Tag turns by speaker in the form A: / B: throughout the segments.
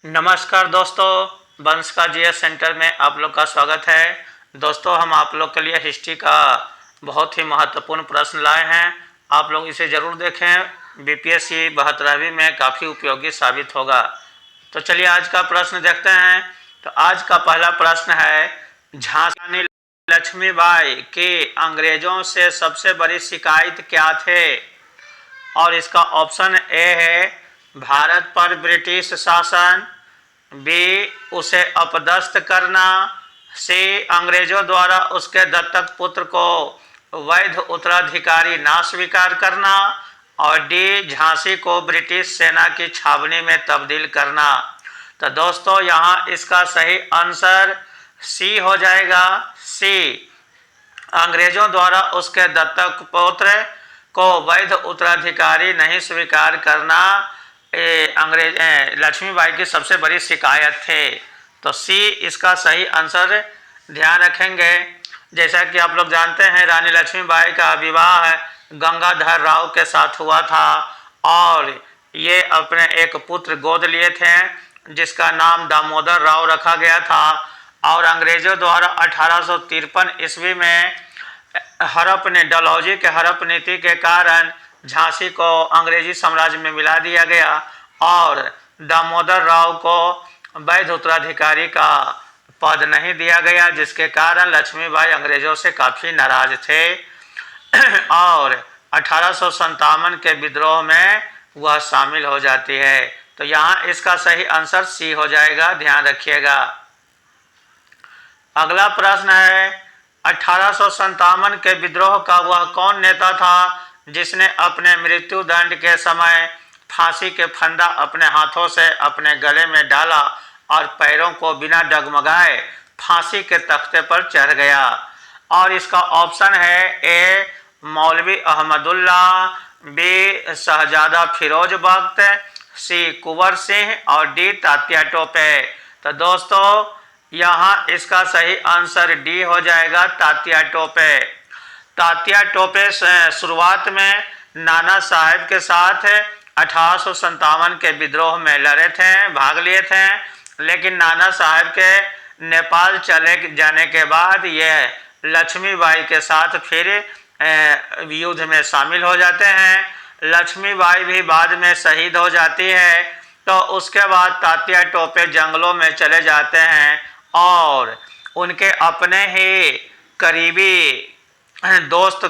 A: नमस्कार दोस्तों, वंश का जीएस सेंटर में आप लोग का स्वागत है। दोस्तों, हम आप लोग के लिए हिस्ट्री का बहुत ही महत्वपूर्ण प्रश्न लाए हैं। आप लोग इसे ज़रूर देखें। बीपीएससी 72वीं में काफ़ी उपयोगी साबित होगा। तो चलिए आज का प्रश्न देखते हैं। तो आज का पहला प्रश्न है, झांसी रानी लक्ष्मीबाई की अंग्रेजों से सबसे बड़ी शिकायत क्या थे? और इसका ऑप्शन ए है भारत पर ब्रिटिश शासन, बी उसे अपदस्थ करना, सी अंग्रेजों द्वारा उसके दत्तक पुत्र को वैध उत्तराधिकारी ना स्वीकार करना, और डी झांसी को ब्रिटिश सेना की छावनी में तब्दील करना। तो दोस्तों, यहाँ इसका सही आंसर सी हो जाएगा। सी, अंग्रेजों द्वारा उसके दत्तक पुत्र को वैध उत्तराधिकारी नहीं स्वीकार करना अंग्रेज लक्ष्मीबाई की सबसे बड़ी शिकायत थे। तो सी इसका सही आंसर ध्यान रखेंगे। जैसा कि आप लोग जानते हैं, रानी लक्ष्मीबाई का विवाह गंगाधर राव के साथ हुआ था और ये अपने एक पुत्र गोद लिए थे जिसका नाम दामोदर राव रखा गया था। और अंग्रेजों द्वारा 1853 ईस्वी में हड़प ने डलहौजी के हड़प नीति के कारण झांसी को अंग्रेजी साम्राज्य में मिला दिया गया और दामोदर राव को वैध उत्तराधिकारी का पद नहीं दिया गया, जिसके कारण लक्ष्मीबाई अंग्रेजों से काफ़ी नाराज थे और 1857 के विद्रोह में वह शामिल हो जाती है। तो यहाँ इसका सही आंसर सी हो जाएगा, ध्यान रखिएगा। अगला प्रश्न है, 1857 के विद्रोह का वह कौन नेता था जिसने अपने मृत्यु दंड के समय फांसी के फंदा अपने हाथों से अपने गले में डाला और पैरों को बिना डगमगाए फांसी के तख्ते पर चढ़ गया? और इसका ऑप्शन है ए मौलवी अहमदुल्ला, बी शहजादा फिरोज बख्त, सी कुंवर सिंह और डी तात्या टोपे। तो दोस्तों, यहाँ इसका सही आंसर डी हो जाएगा, तात्या टोपे। तात्या टोपे शुरुआत में नाना साहेब के साथ 1857 के विद्रोह में लड़े थे, भाग लिए थे, लेकिन नाना साहेब के नेपाल चले जाने के बाद यह लक्ष्मीबाई के साथ फिर युद्ध में शामिल हो जाते हैं। लक्ष्मीबाई भी बाद में शहीद हो जाती है। तो उसके बाद तात्या टोपे जंगलों में चले जाते हैं और उनके अपने ही करीबी दोस्त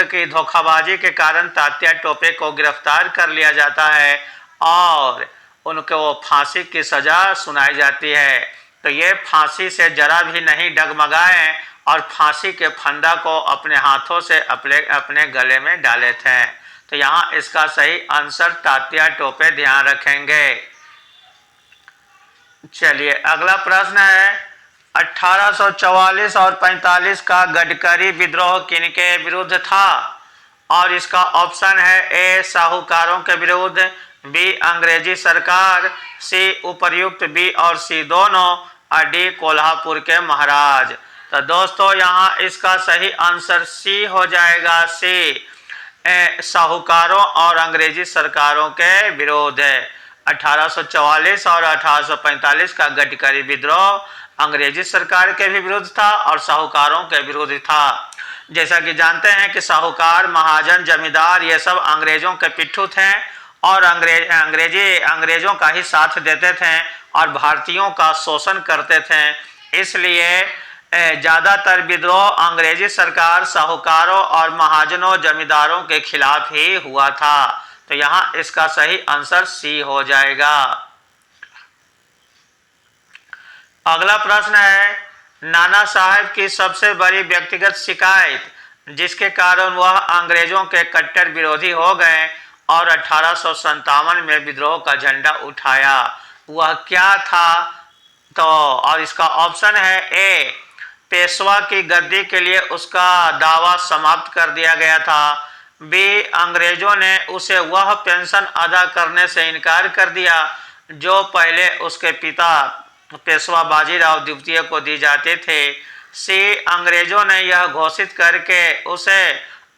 A: की धोखाबाजी के कारण तात्या टोपे को गिरफ्तार कर लिया जाता है और उनको फांसी की सज़ा सुनाई जाती है। तो ये फांसी से जरा भी नहीं डगमगाए और फांसी के फंदा को अपने हाथों से अपने गले में डाले थे। तो यहाँ इसका सही आंसर तात्या टोपे, ध्यान रखेंगे। चलिए अगला प्रश्न है, 1844 और 45 का गडकरी विद्रोह किनके विरुद्ध था? और इसका ऑप्शन है ए साहूकारों के विरुद्ध, बी अंग्रेजी सरकार, सी उपर्युक्त बी और सी दोनों, और डी कोल्हापुर के महाराज। तो दोस्तों, यहाँ इसका सही आंसर सी हो जाएगा, सी साहूकारों और अंग्रेजी सरकारों के विरोध है। 1844 और 1845 का गडकरी विद्रोह अंग्रेजी सरकार के भी विरुद्ध था और साहूकारों के विरुद्ध था। जैसा कि जानते हैं कि साहूकार, महाजन, जमींदार ये सब अंग्रेजों के पिट्ठू थे और अंग्रेजों का ही साथ देते थे और भारतीयों का शोषण करते थे। इसलिए ज़्यादातर विद्रोह अंग्रेजी सरकार, साहूकारों और महाजनों, जमींदारों के खिलाफ ही हुआ था। तो यहाँ इसका सही आंसर सी हो जाएगा। अगला प्रश्न है, नाना साहब की सबसे बड़ी व्यक्तिगत शिकायत जिसके कारण वह अंग्रेजों के कट्टर विरोधी हो गए और 1857 में विद्रोह का झंडा उठाया, वह क्या था? तो और इसका ऑप्शन है ए पेशवा की गद्दी के लिए उसका दावा समाप्त कर दिया गया था, बी अंग्रेजों ने उसे वह पेंशन अदा करने से इनकार कर दिया जो पहले उसके पिता पेशवा बाजीराव द्वितीय को दी जाते थे, सी अंग्रेजों ने यह घोषित करके उसे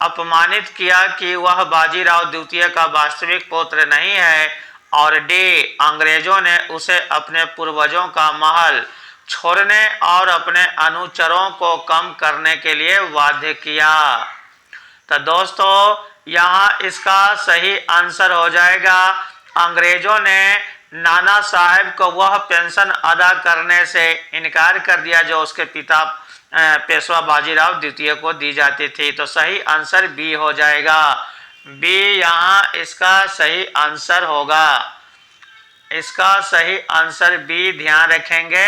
A: अपमानित किया कि वह बाजीराव द्वितीय का वास्तविक पुत्र नहीं है, और डी, अंग्रेजों ने उसे अपने पूर्वजों का महल छोड़ने और अपने अनुचरों को कम करने के लिए बाध्य किया। तो दोस्तों यहाँ इसका सही आंसर हो जाएगा, अंग्रेजों ने नाना साहब को वह पेंशन अदा करने से इनकार कर दिया जो उसके पिता पेशवा बाजीराव द्वितीय को दी जाती थी। तो सही आंसर बी हो जाएगा, बी यहाँ इसका सही आंसर होगा। इसका सही आंसर बी ध्यान रखेंगे,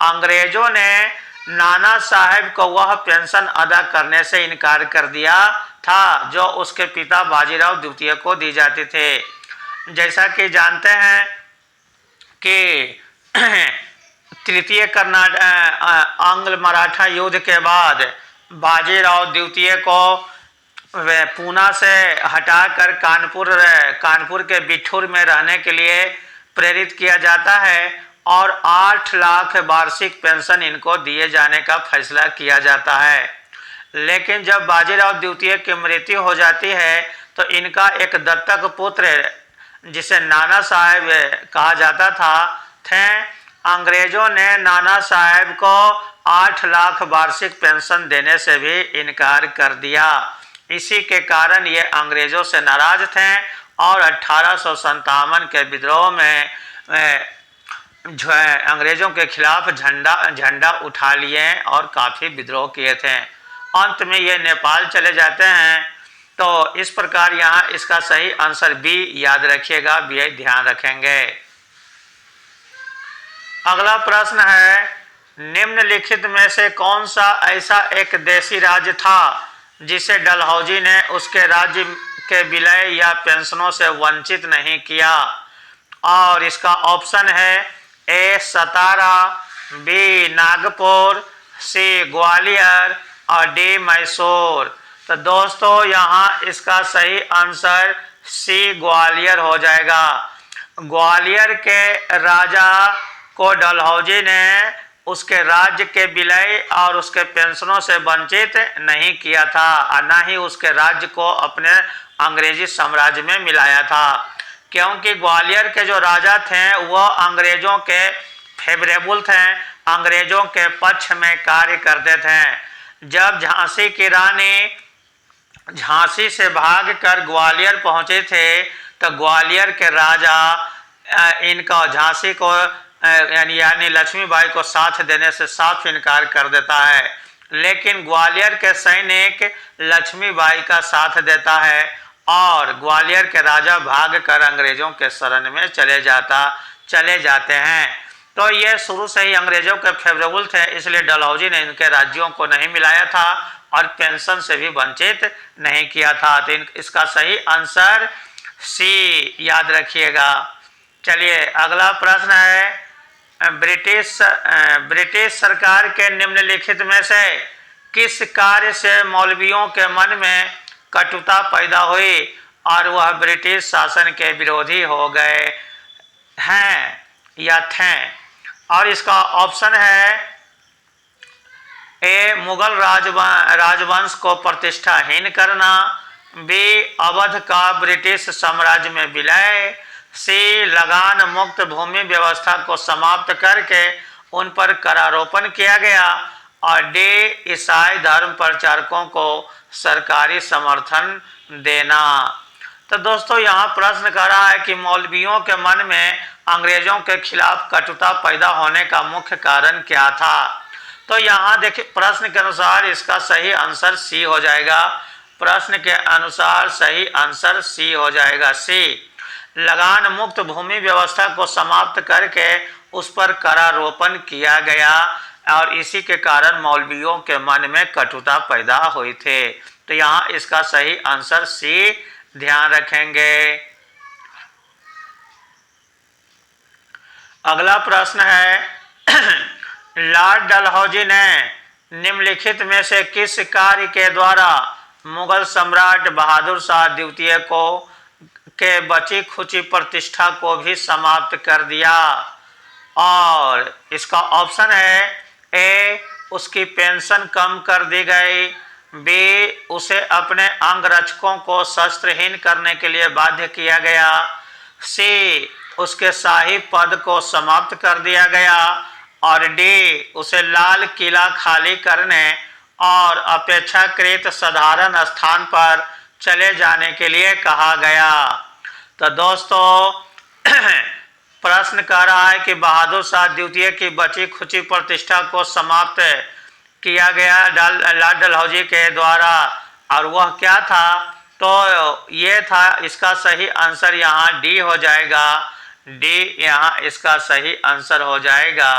A: अंग्रेजों ने नाना साहब को वह पेंशन अदा करने से इनकार कर दिया था जो उसके पिता बाजीराव द्वितीय को दी जाती थे। जैसा कि जानते हैं कि तृतीय आंग्ल मराठा युद्ध के बाद बाजीराव द्वितीय को पूना से हटाकर कानपुर के बिठूर में रहने के लिए प्रेरित किया जाता है और 8 लाख वार्षिक पेंशन इनको दिए जाने का फैसला किया जाता है। लेकिन जब बाजीराव द्वितीय की मृत्यु हो जाती है तो इनका एक दत्तक पुत्र जिसे नाना साहब कहा जाता था थे, अंग्रेजों ने नाना साहब को 8 लाख वार्षिक पेंशन देने से भी इनकार कर दिया। इसी के कारण ये अंग्रेजों से नाराज थे और 1857 के विद्रोह में अंग्रेजों के खिलाफ झंडा उठा लिए और काफ़ी विद्रोह किए थे। अंत में ये नेपाल चले जाते हैं। तो इस प्रकार यहाँ इसका सही आंसर बी याद रखिएगा, बी ध्यान रखेंगे। अगला प्रश्न है, निम्नलिखित में से कौन सा ऐसा एक देशी राज्य था जिसे डलहौजी ने उसके राज्य के विलय या पेंशनों से वंचित नहीं किया? और इसका ऑप्शन है ए सतारा, बी नागपुर, सी ग्वालियर और डी मैसूर। तो दोस्तों यहाँ इसका सही आंसर सी ग्वालियर हो जाएगा। ग्वालियर के राजा को डलहौजी ने उसके राज्य के विलय और उसके पेंशनों से वंचित नहीं किया था और न ही उसके राज्य को अपने अंग्रेजी साम्राज्य में मिलाया था, क्योंकि ग्वालियर के जो राजा थे वह अंग्रेजों के फेवरेबल थे, अंग्रेजों के पक्ष में कार्य करते थे। जब झांसी की रानी झांसी से भागकर ग्वालियर पहुंचे थे तो ग्वालियर के राजा इनका झांसी को यानी लक्ष्मीबाई को साथ देने से साफ इनकार कर देता है, लेकिन ग्वालियर के सैनिक लक्ष्मीबाई का साथ देता है और ग्वालियर के राजा भागकर अंग्रेजों के शरण में चले जाते हैं। तो ये शुरू से ही अंग्रेजों के फेवरेबल थे, इसलिए डलहौजी ने इनके राज्यों को नहीं मिलाया था और पेंशन से भी वंचित नहीं किया था। तो इसका सही आंसर सी याद रखिएगा। चलिए अगला प्रश्न है, ब्रिटिश सरकार के निम्नलिखित में से किस कार्य से मौलवियों के मन में कटुता पैदा हुई और वह ब्रिटिश शासन के विरोधी हो गए हैं या थे? और इसका ऑप्शन है ए मुगल राजवंश को प्रतिष्ठाहीन करना, बी अवध का ब्रिटिश साम्राज्य में विलय, सी लगान मुक्त भूमि व्यवस्था को समाप्त करके उन पर करारोपण किया गया और डी ईसाई धर्म प्रचारकों को सरकारी समर्थन देना। तो दोस्तों यहाँ प्रश्न कर रहा है कि मौलवियों के मन में अंग्रेजों के खिलाफ कटुता पैदा होने का मुख्य कारण क्या था? तो यहाँ देखिए प्रश्न के अनुसार इसका सही आंसर सी हो जाएगा। प्रश्न के अनुसार सही आंसर सी हो जाएगा, सी। लगान मुक्त भूमि व्यवस्था को समाप्त करके उस पर करारोपण किया गया और इसी के कारण मौलवियों के मन में कटुता पैदा हुई थे। तो यहाँ इसका सही आंसर सी ध्यान रखेंगे। अगला प्रश्न है लॉर्ड डलहौजी ने निम्नलिखित में से किस कार्य के द्वारा मुगल सम्राट बहादुर शाह द्वितीय को के बची खुची प्रतिष्ठा को भी समाप्त कर दिया? और इसका ऑप्शन है ए उसकी पेंशन कम कर दी गई, बी उसे अपने अंगरक्षकों को शस्त्रहीन करने के लिए बाध्य किया गया, सी उसके शाही पद को समाप्त कर दिया गया और डी उसे लाल किला खाली करने और अपेक्षाकृत साधारण स्थान पर चले जाने के लिए कहा गया। तो दोस्तों प्रश्न कह रहा है कि बहादुर शाह द्वितीय की बची खुची प्रतिष्ठा को समाप्त किया गया लाल डलहौजी के द्वारा, और वह क्या था? तो ये था, इसका सही आंसर यहाँ डी हो जाएगा। डी यहाँ इसका सही आंसर हो जाएगा।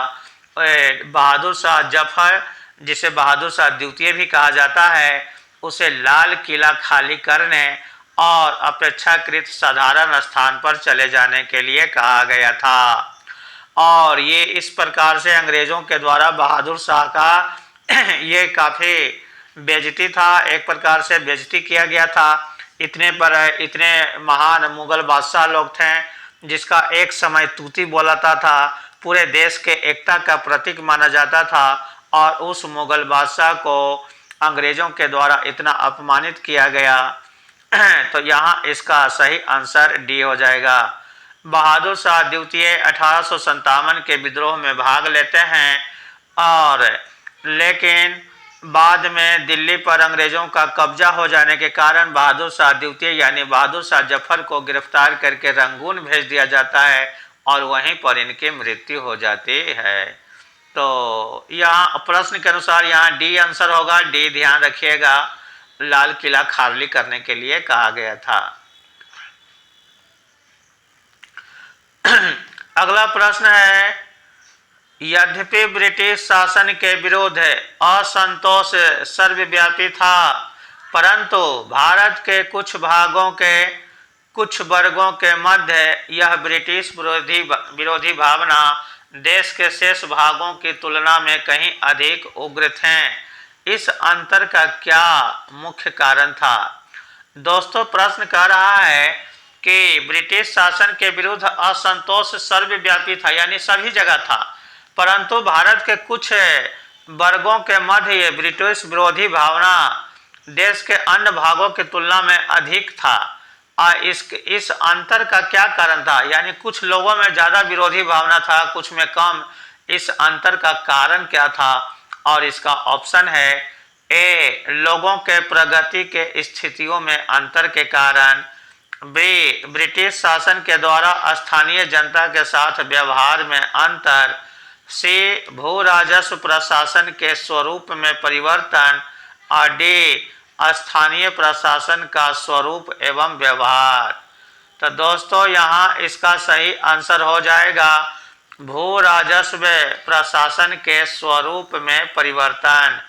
A: बहादुर शाह जफर, जिसे बहादुर शाह द्वितीय भी कहा जाता है, उसे लाल किला खाली करने और अपेक्षाकृत साधारण स्थान पर चले जाने के लिए कहा गया था। और ये इस प्रकार से अंग्रेजों के द्वारा बहादुर शाह का ये काफ़ी बेइज्जती था, एक प्रकार से बेइज्जती किया गया था। इतने महान मुगल बादशाह लोग थे, जिसका एक समय तूती बोलाता था, पूरे देश के एकता का प्रतीक माना जाता था, और उस मुगल बादशाह को अंग्रेजों के द्वारा इतना अपमानित किया गया। तो यहाँ इसका सही आंसर डी हो जाएगा। बहादुर शाह द्वितीय 1857 के विद्रोह में भाग लेते हैं, और लेकिन बाद में दिल्ली पर अंग्रेजों का कब्जा हो जाने के कारण बहादुर शाह द्वितीय यानी बहादुर शाह जफर को गिरफ्तार करके रंगून भेज दिया जाता है, और वहीं पर इनकी मृत्यु हो जाती है। तो यहाँ प्रश्न के अनुसार यहाँ डी आंसर होगा। डी ध्यान रखिएगा, लाल किला खाली करने के लिए कहा गया था। अगला प्रश्न है, यद्यपि ब्रिटिश शासन के विरोध असंतोष सर्वव्यापी था, परंतु भारत के कुछ वर्गों के मध्य यह ब्रिटिश विरोधी भावना देश के शेष भागों की तुलना में कहीं अधिक उग्र थे। इस अंतर का क्या मुख्य कारण था? दोस्तों प्रश्न कह रहा है कि ब्रिटिश शासन के विरुद्ध असंतोष सर्वव्यापी था, यानी सभी जगह था, परंतु भारत के कुछ वर्गों के मध्य ये ब्रिटिश विरोधी भावना देश के अन्य भागों की तुलना में अधिक था। इस अंतर का क्या कारण था? यानी कुछ लोगों में ज़्यादा विरोधी भावना था, कुछ में कम। इस अंतर का कारण क्या था? और इसका ऑप्शन है ए, लोगों के प्रगति के स्थितियों में अंतर के कारण। बी, ब्रिटिश शासन के द्वारा स्थानीय जनता के साथ व्यवहार में अंतर। सी, भू राजस्व प्रशासन के स्वरूप में परिवर्तन। और डी, स्थानीय प्रशासन का स्वरूप एवं व्यवहार। तो दोस्तों यहाँ इसका सही आंसर हो जाएगा भू राजस्व प्रशासन के स्वरूप में परिवर्तन।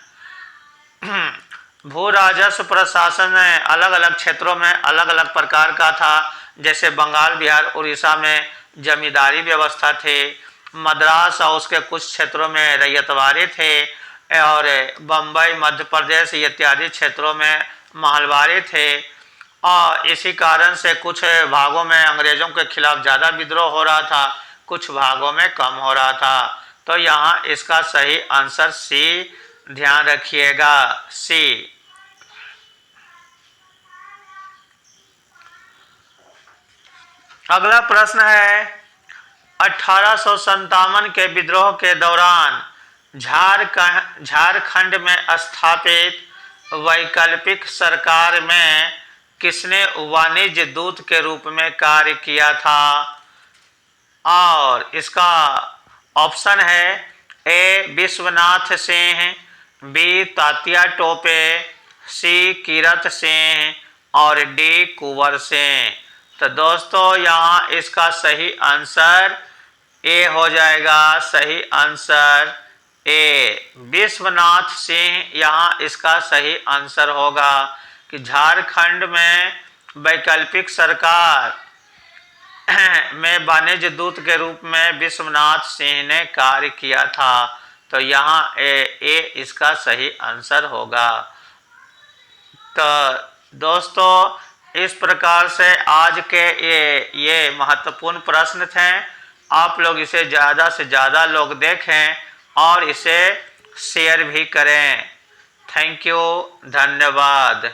A: भू राजस्व प्रशासन में अलग अलग क्षेत्रों में अलग अलग प्रकार का था। जैसे बंगाल, बिहार, उड़ीसा में जमींदारी व्यवस्था थी, मद्रास और उसके कुछ क्षेत्रों में रैयतवारी थे, और बम्बई, मध्य प्रदेश इत्यादि क्षेत्रों में महलवारी थे। और इसी कारण से कुछ भागों में अंग्रेजों के खिलाफ ज़्यादा विद्रोह हो रहा था, कुछ भागों में कम हो रहा था। तो यहाँ इसका सही आंसर सी, ध्यान रखिएगा, सी। अगला प्रश्न है, 1857 के विद्रोह के दौरान झारखंड में स्थापित वैकल्पिक सरकार में किसने वाणिज्य दूत के रूप में कार्य किया था? और इसका ऑप्शन है ए, विश्वनाथ सिंह, बी, तात्या टोपे, सी, कीरत सिंह, और डी, कुंवर सिंह। तो दोस्तों यहाँ इसका सही आंसर ए हो जाएगा। सही आंसर ए, विश्वनाथ सिंह यहाँ इसका सही आंसर होगा कि झारखंड में वैकल्पिक सरकार में वाणिज्य दूत के रूप में विश्वनाथ सिंह ने कार्य किया था। तो यहाँ ए इसका सही आंसर होगा। तो दोस्तों इस प्रकार से आज के ये महत्वपूर्ण प्रश्न थे। आप लोग इसे ज़्यादा से ज़्यादा लोग देखें और इसे शेयर भी करें। थैंक यू, धन्यवाद।